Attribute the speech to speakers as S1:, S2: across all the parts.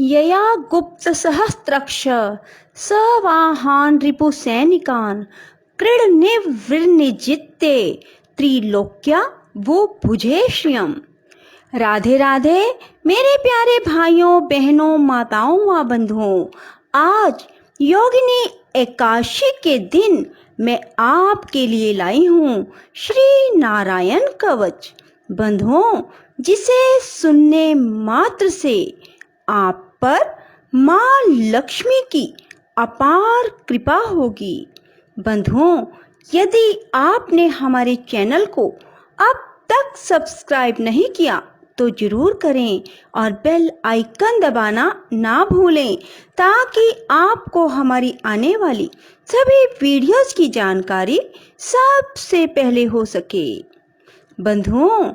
S1: यया गुप्त सहस्त्रक्ष सवाहान रिपुसैनिकान कृणनिवृन्निजित्ते त्रिलोक्या वो भुजे श्रियम। राधे राधे मेरे प्यारे भाइयों बहनों माताओं व बंधुओं, आज योगिनी एकादशी के दिन मैं आपके लिए लाई हूँ श्री नारायण कवच। बंधुओं, जिसे सुनने मात्र से आप पर माँ लक्ष्मी की अपार कृपा होगी। बंधुओं, यदि आपने हमारे चैनल को अब तक सब्सक्राइब नहीं किया तो जरूर करें और बेल आइकन दबाना ना भूलें, ताकि आपको हमारी आने वाली सभी वीडियोस की जानकारी सबसे पहले हो सके। बंधुओं,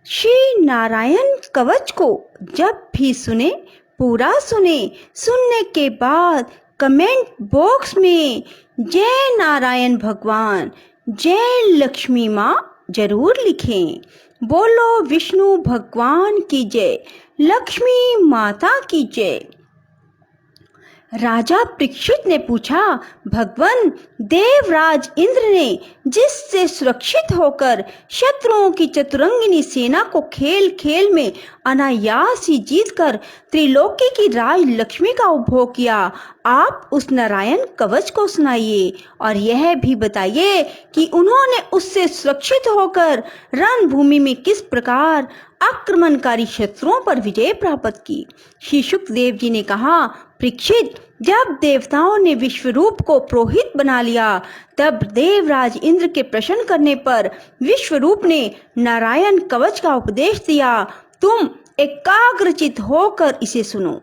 S1: श्री नारायण कवच को जब भी सुने पूरा सुने, सुनने के बाद कमेंट बॉक्स में जय नारायण भगवान, जय लक्ष्मी माँ जरूर लिखें। बोलो विष्णु भगवान की जय, लक्ष्मी माता की जय। राजा परीक्षित ने पूछा, भगवान, देवराज इंद्र ने जिससे सुरक्षित होकर शत्रुओं की चतुरंगिनी सेना को खेल खेल में अनायास ही जीतकर त्रिलोकी की राज लक्ष्मी का उपभोग किया, आप उस नारायण कवच को सुनाइए और यह भी बताइए कि उन्होंने उससे सुरक्षित होकर रणभूमि में किस प्रकार आक्रमणकारी शत्रुओं पर विजय प्राप्त की। श्री सुखदेव जी ने कहा, परीक्षित, जब देवताओं ने विश्वरूप को पुरोहित बना लिया, तब देवराज इंद्र के प्रश्न करने पर विश्वरूप ने नारायण कवच का उपदेश दिया। तुम एकाग्रचित होकर इसे सुनो।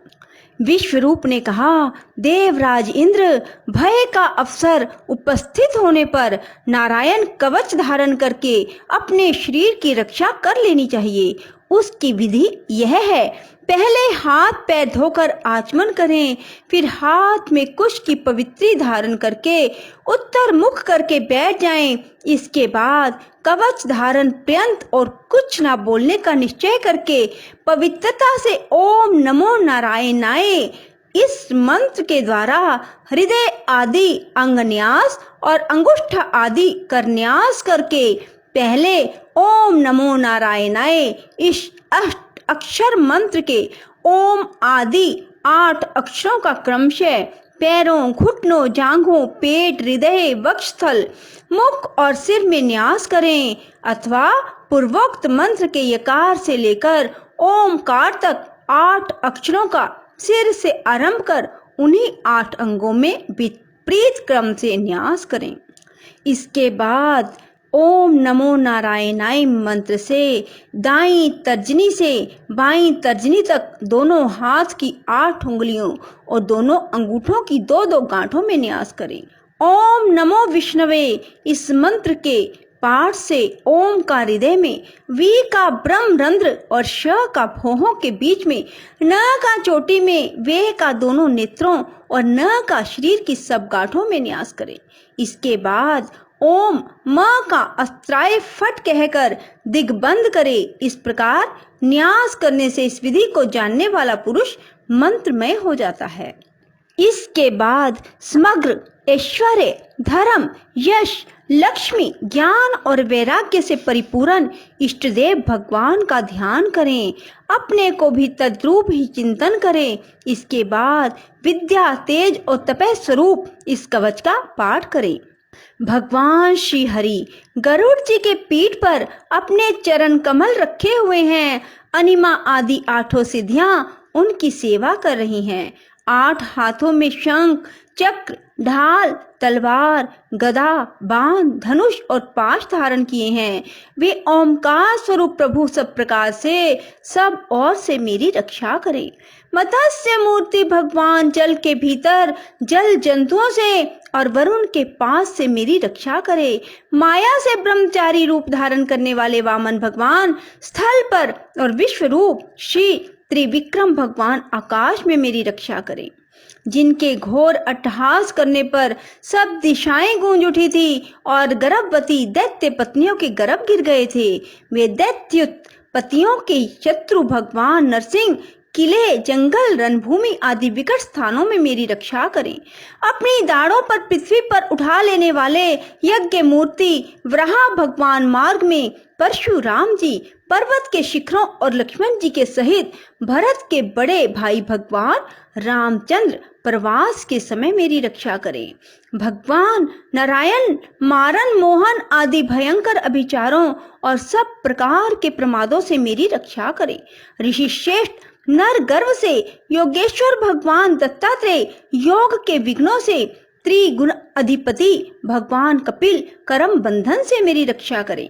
S1: विश्वरूप ने कहा, देवराज इंद्र, भय का अवसर उपस्थित होने पर नारायण कवच धारण करके अपने शरीर की रक्षा कर लेनी चाहिए। उसकी विधि यह है, पहले हाथ पैर धोकर आचमन करें, फिर हाथ में कुश की पवित्री धारण करके उत्तर मुख करके बैठ जाएं। इसके बाद कवच धारण पर्यंत और कुछ ना बोलने का निश्चय करके पवित्रता से ओम नमो नारायणाय इस मंत्र के द्वारा हृदय आदि अंगन्यास और अंगुष्ठ आदि करन्यास करके पहले ओम नमो नारायणाय इस 8 अक्षर मंत्र के ओम आदि 8 अक्षरों का क्रमशः पैरों, घुटनों, जांघों, पेट, हृदय, वक्षस्थल, मुख और सिर में न्यास करें, अथवा पूर्वोक्त मंत्र के यकार से लेकर ओमकार तक 8 अक्षरों का सिर से आरंभ कर उन्हीं 8 अंगों में विपरीत क्रम से न्यास करें। इसके बाद ओम नमो नारायणाय मंत्र से दाईं तर्जनी से बाईं तर्जनी तक दोनों हाथ की 8 उंगलियों और दोनों अंगूठों की 2-2 गांठों में न्यास करें। ओम नमो विष्णवे इस मंत्र के पाठ से ओम का हृदय में, वी का ब्रह्मरंध्र और श का भौहों के बीच में, न का चोटी में, वे का दोनों नेत्रों और न का शरीर की सब गांठों में न्यास करें। इसके बाद ओम म का अस्त्राय फट कहकर दिग्बंध करे। इस प्रकार न्यास करने से इस विधि को जानने वाला पुरुष मंत्रमय हो जाता है। इसके बाद समग्र ऐश्वर्य, धर्म, यश, लक्ष्मी, ज्ञान और वैराग्य से परिपूर्ण इष्टदेव भगवान का ध्यान करें, अपने को भी तद्रूप ही चिंतन करें। इसके बाद विद्या, तेज और तपः स्वरूप इस कवच का पाठ करें। भगवान श्री हरि गरुड़ जी के पीठ पर अपने चरण कमल रखे हुए हैं। अनिमा आदि 8 सिद्धियां उनकी सेवा कर रही हैं। 8 हाथों में शंख, चक्र, ढाल, तलवार, गदा, बाण, धनुष और पाश धारण किए हैं। वे ओमकार स्वरूप प्रभु सब प्रकार से सब और से मेरी रक्षा करें। मत्स्य मूर्ति भगवान जल के भीतर जल जंतुओं से और वरुण के पास से मेरी रक्षा करे। माया से ब्रह्मचारी रूप धारण करने वाले वामन भगवान स्थल पर और विश्व रूप श्री त्रिविक्रम भगवान आकाश में मेरी रक्षा करें। जिनके घोर अट्टहास करने पर सब दिशाएं गूंज उठी थी और गर्भवती दैत्य पत्नियों के गर्भ गिर गए थे, वे दैत्युत पतियों के शत्रु भगवान नरसिंह किले, जंगल, रणभूमि आदि विकट स्थानों में मेरी रक्षा करें। अपनी दाढ़ों पर पृथ्वी पर उठा लेने वाले यज्ञ मूर्ति वराह भगवान मार्ग में परशुराम जी पर्वत के शिखरों और लक्ष्मण जी के सहित भरत के बड़े भाई भगवान रामचंद्र प्रवास के समय मेरी रक्षा करें। भगवान नारायण मारन मोहन आदि भयंकर अभिचारों और सब प्रकार के प्रमादों से मेरी रक्षा करें। ऋषि श्रेष्ठ नर गर्व से योगेश्वर भगवान दत्तात्रेय योग के विघ्नों से त्रिगुण अधिपति भगवान कपिल करम बंधन से मेरी रक्षा करें।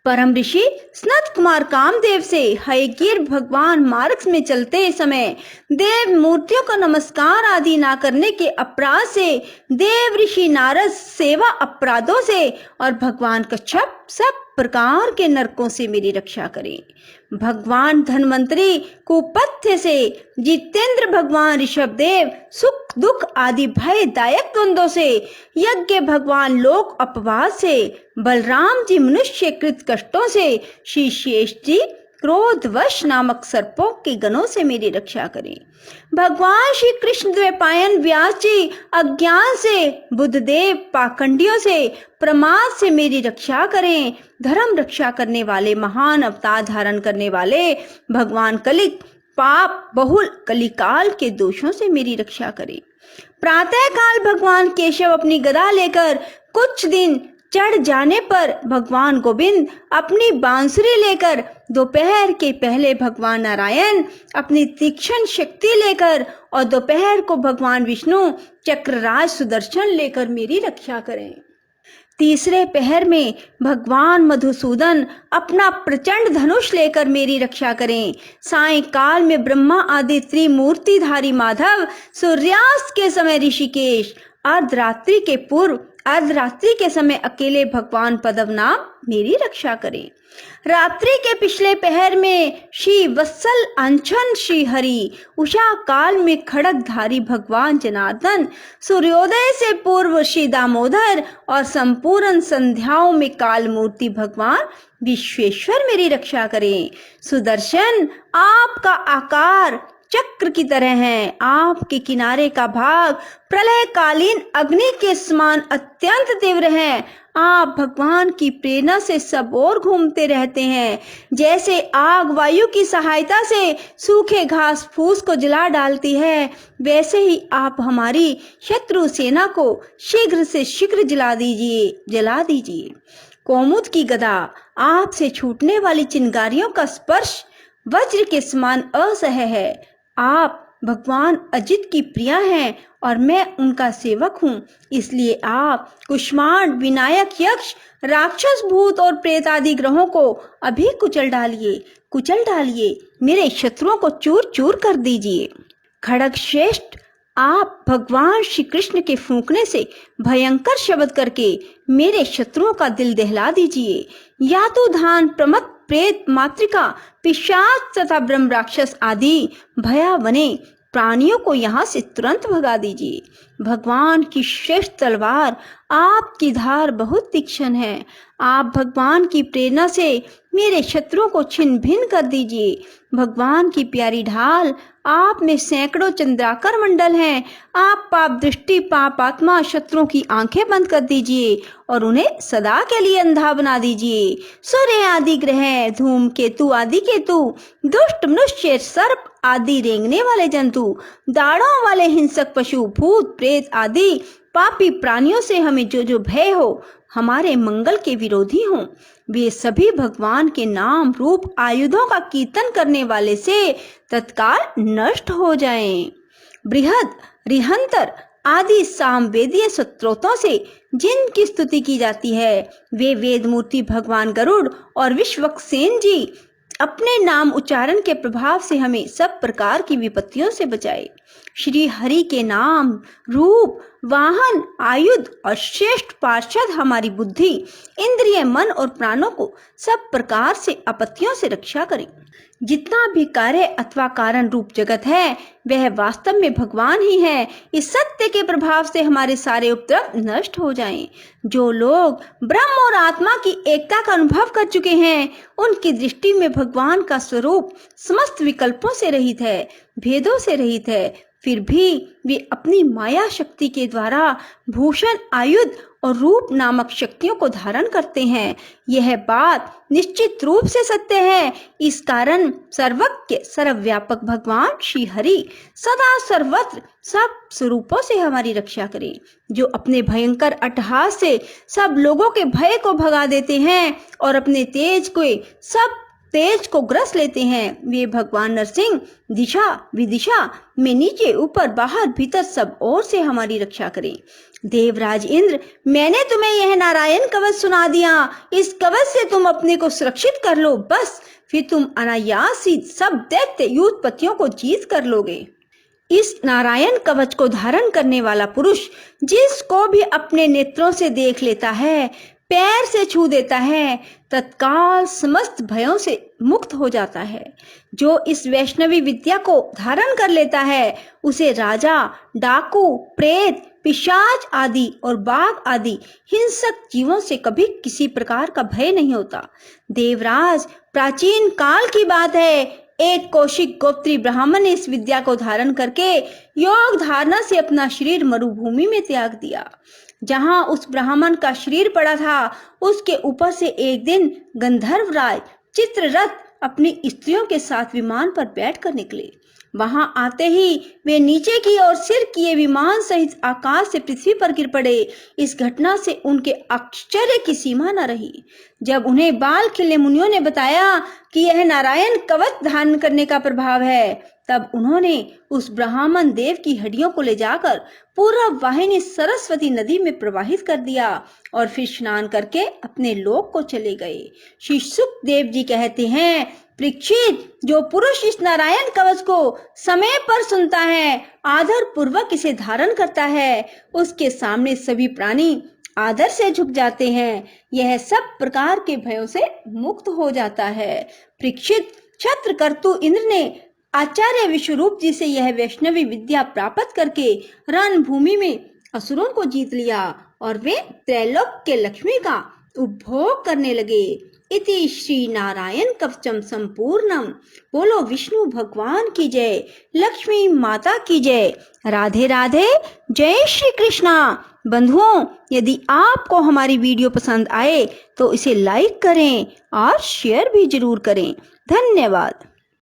S1: परम ऋषि सनत कुमार कामदेव से हयग्रीव भगवान मार्ग में चलते समय देव मूर्तियों का नमस्कार आदि ना करने के अपराध से, देव ऋषि नारद सेवा अपराधों से और भगवान कच्छप सब प्रकार के नरकों से मेरी रक्षा करें। भगवान धन्वंतरी कुपथ्य से, जितेंद्र भगवान ऋषभदेव सुख दुख आदि भयदायक द्वंद्वों से, यज्ञ भगवान लोक अपवाद से, बलराम जी मनुष्य कृत कष्टों से, श्री शेष जी क्रोधवश नामक सर्पों के गणों से मेरी रक्षा करें। भगवान श्री कृष्ण द्वैपायन व्यास जी अज्ञान से, बुद्धदेव पाखंडियों से, प्रमाद से मेरी रक्षा करें। धर्म रक्षा करने वाले महान अवतार धारण करने वाले भगवान कलिक पाप बहुल कलिकाल के दोषों से मेरी रक्षा करें। प्रातः काल भगवान केशव अपनी गदा लेकर कुछ दिन चढ़ जाने पर भगवान गोविंद अपनी बांसुरी लेकर, दोपहर के पहले भगवान नारायण अपनी तीक्ष्ण शक्ति लेकर और दोपहर को भगवान विष्णु चक्रराज सुदर्शन लेकर मेरी रक्षा करें। तीसरे पहर में भगवान मधुसूदन अपना प्रचंड धनुष लेकर मेरी रक्षा करें। सायंकाल में ब्रह्मा आदि त्रिमूर्तिधारी माधव, सूर्यास्त के समय ऋषिकेश, अर्धरात्रि के पूर्व अर्धरात्रि के समय अकेले भगवान पद्मनाभ मेरी रक्षा करें। रात्रि के पिछले पहर में श्री वत्सल अंशन श्री हरि, उषा काल में खड़गधारी भगवान जनार्दन, सूर्योदय से पूर्व श्री दामोदर और संपूर्ण संध्याओं में काल मूर्ति भगवान विश्वेश्वर मेरी रक्षा करें। सुदर्शन आपका आकार चक्र की तरह है, आपके किनारे का भाग प्रलय कालीन अग्नि के समान अत्यंत तीव्र है। आप भगवान की प्रेरणा से सब ओर घूमते रहते हैं। जैसे आग वायु की सहायता से सूखे घास फूस को जला डालती है, वैसे ही आप हमारी शत्रु सेना को शीघ्र से शीघ्र जला दीजिए। कौमुद की गदा, आपसे छूटने वाली चिंगारियों का स्पर्श वज्र के समान असह्य है। आप भगवान अजित की प्रिया हैं और मैं उनका सेवक हूँ, इसलिए आप कुष्मांड, विनायक, यक्ष, राक्षस, भूत और प्रेत आदि ग्रहों को अभी कुचल डालिए, मेरे शत्रुओं को चूर चूर कर दीजिए। खड़ग श्रेष्ठ, आप भगवान श्री कृष्ण के फूंकने से भयंकर शब्द करके मेरे शत्रुओं का दिल दहला दीजिए। यातुधान, प्रमथ, प्रेत, मातृका, पिशाच तथा ब्रह्म राक्षस आदि भयावने प्राणियों को यहाँ से तुरंत भगा दीजिए। भगवान की श्रेष्ठ तलवार, आपकी धार बहुत तीक्ष्ण है। आप भगवान की प्रेरणा से मेरे शत्रुओं को छिन्न भिन्न कर दीजिए। भगवान की प्यारी ढाल, आप में सैकड़ों चंद्राकर मंडल हैं। आप पाप दृष्टि, पाप आत्मा, शत्रुओं की आंखें बंद कर दीजिए और उन्हें सदा के लिए अंधा बना दीजिए। सूर्य आदि ग्रह, धूमकेतु आदि केतु, दुष्ट मनुष्य, सर्प आदि रेंगने वाले जंतु, दाढ़ों वाले हिंसक पशु, भूत प्रेत आदि पापी प्राणियों से हमें जो भय हो, हमारे मंगल के विरोधी हों, वे सभी भगवान के नाम रूप आयुधों का कीर्तन करने वाले से तत्काल नष्ट हो जाएं। बृहद, रिहंतर आदि सामवेदीय स्तोत्रों से जिनकी स्तुति की जाती है, वे वेद मूर्ति भगवान गरुड़ और विश्वक्सेन जी अपने नाम उच्चारण के प्रभाव से हमें सब प्रकार की विपत्तियों से बचाए। श्री हरि के नाम, रूप, वाहन, आयुध और श्रेष्ठ पार्षद हमारी बुद्धि, इंद्रिय, मन और प्राणों को सब प्रकार से आपत्तियों से रक्षा करें। जितना भी कार्य अथवा कारण रूप जगत है वह वास्तव में भगवान ही है। इस सत्य के प्रभाव से हमारे सारे उपद्रव नष्ट हो जाएं। जो लोग ब्रह्म और आत्मा की एकता का अनुभव कर चुके हैं उनकी दृष्टि में भगवान का स्वरूप समस्त विकल्पों से रहित है, भेदों से रहित है। फिर भी वे अपनी माया शक्ति के द्वारा भूषण, आयुध और रूप नामक शक्तियों को धारण करते हैं। यह बात निश्चित रूप से सत्य है। इस कारण सर्वज्ञ सर्वव्यापक भगवान श्री हरि सदा सर्वत्र सब स्वरूपों से हमारी रक्षा करें। जो अपने भयंकर अट्टहास से सब लोगों के भय को भगा देते हैं और अपने तेज को ग्रस लेते हैं, वे भगवान नरसिंह दिशा विदिशा में नीचे ऊपर बाहर भीतर सब ओर से हमारी रक्षा करें। देवराज इंद्र, मैंने तुम्हें यह नारायण कवच सुना दिया। इस कवच से तुम अपने को सुरक्षित कर लो, बस फिर तुम अनायास ही सब दैत्य युद्धपतियों को जीत कर लोगे। इस नारायण कवच को धारण करने वाला पुरुष जिसको भी अपने नेत्रों से देख लेता है, पैर से छू देता है, तत्काल समस्त भयों से मुक्त हो जाता है। जो इस वैष्णवी विद्या को धारण कर लेता है उसे राजा, डाकू, प्रेत, पिशाच आदि और बाघ आदि हिंसक जीवों से कभी किसी प्रकार का भय नहीं होता। देवराज, प्राचीन काल की बात है, एक कौशिक गोत्री ब्राह्मण ने इस विद्या को धारण करके योग धारणा से अपना शरीर मरुभूमि में त्याग दिया। जहां उस ब्राह्मण का शरीर पड़ा था उसके ऊपर से एक दिन गंधर्वराज चित्ररथ अपनी स्त्रियों के साथ विमान पर बैठकर निकले। वहां आते ही वे नीचे की ओर सिर किए विमान सहित आकाश से पृथ्वी पर गिर पड़े। इस घटना से उनके आश्चर्य की सीमा न रही। जब उन्हें बाल खिले मुनियों ने बताया कि यह नारायण कवच धारण करने का प्रभाव है, तब उन्होंने उस ब्राह्मण देव की हड्डियों को ले जाकर पूर्व वाहिनी सरस्वती नदी में प्रवाहित कर दिया और फिर स्नान करके अपने लोक को चले गए। श्री सुखदेव जी कहते हैं, परीक्षित, जो पुरुष इस नारायण कवच को समय पर सुनता है, आदर पूर्वक इसे धारण करता है, उसके सामने सभी प्राणी आदर से झुक जाते हैं। यह सब प्रकार के भयों से मुक्त हो जाता है। परीक्षित, छत्रकर्तु इंद्र ने आचार्य विश्वरूप जी से यह वैष्णवी विद्या प्राप्त करके रणभूमि में असुरों को जीत लिया और वे त्रैलोक के लक्ष्मी का उपभोग करने लगे। इति श्री नारायण कवचम संपूर्णम। बोलो विष्णु भगवान की जय, लक्ष्मी माता की जय। राधे राधे, जय श्री कृष्णा। बंधुओं, यदि आपको हमारी वीडियो पसंद आए तो इसे लाइक करें और शेयर भी जरूर करें। धन्यवाद।